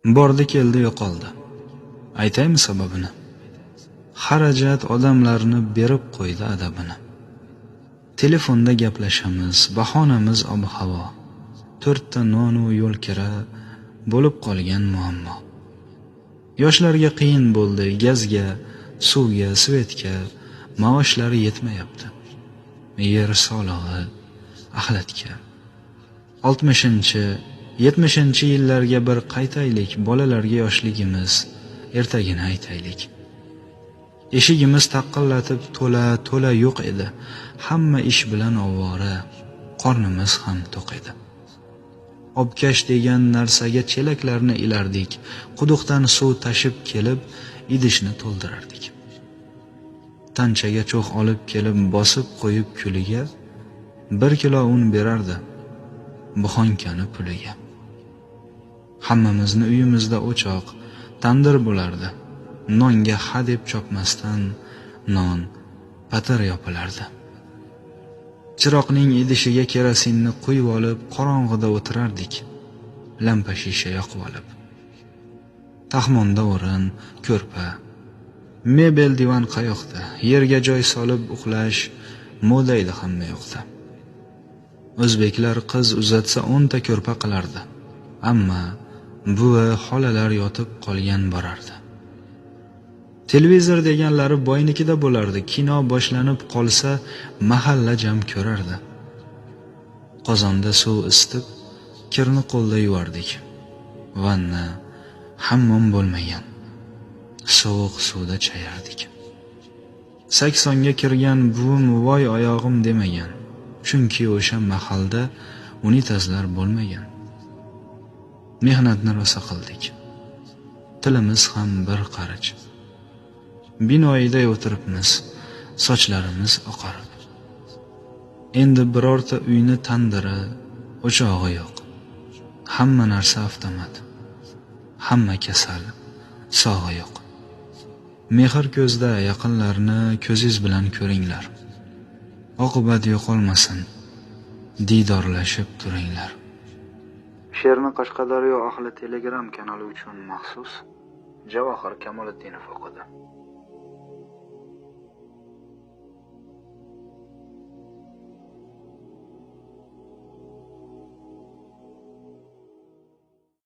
Bordi keldi yo'qoldi. Aytaymi sababini? Xarajat odamlarni berib qo'ydi adabini. Telefonda gaplashamiz, bahonamiz ob-havo. 4 ta non u yo'l kira bo'lib qolgan muammo. Yoshlarga qiyin bo'ldi gazga, suvga, svetga, maoshlari yetmayapti. Yer solig'i, axlatga. 60-70 yillarga bir qaytaylik, bolalarga yoshligimiz, ertagini aytaylik. Eshigimiz taqillatib to'la yo'q edi. Hamma ish bilan ovora, qornimiz ham to'q edi. Obkash degan narsaga chelaklarni ilardik. Quduqdan suv tashib kelib, idishni to'ldirardik. Tanchaga cho'g' olib kelib bosib qo'yib kuliga 1 kilo un berardi. Buxonkani puliga. Hammamizni uyimizda o'choq, tandir bo'lardi. Nonga ha deb chopmasdan non patir yopilardi. Chiroqning idishiga kerosinni quyib olib, qorong'ida o'tirardik, lampa shisha yoqib olib. Taxmonda o'rin, ko'rpa, mebel divan qayoqda, yerga joy solib uxlash moda edi hamma yoqda. O'zbeklar qiz uzatsa 10 ta ko'rpa qilardi. Ammo buvi, xolalar yotib qolgan borardi. Televizor deganlari boynikida bo'lardi. Kino boshlanib qolsa, mahalla jam ko'rardi. Qozonda suv isitib, kirni qo'lda yuvardik. Vanna, hammom bo'lmagan. Sovuq suvda chayardik. 80ga kirgan buvim voy oyog'im demagan. Chunki o'sha mahalda unitazlar bo'lmagan. Mehnatni rosa qildik. Tilimiz ham bir qarich. Binoyida o'tiribmiz, sochlarimiz oqarib. Endi birorta uyni tandiri, o'chog'i yo'q. Hamma narsa avtomat. Hamma kasal, sog'i yo'q. Mehr ko'zda, yaqinlarni ko'zingiz bilan ko'ringlar. Oqibat yo'qolmasin, diydorlashib turinglar. She'rni Qashqadaryo ahli Telegram kanali uchun maxsus Javohir Kamoliddinov o'qidi.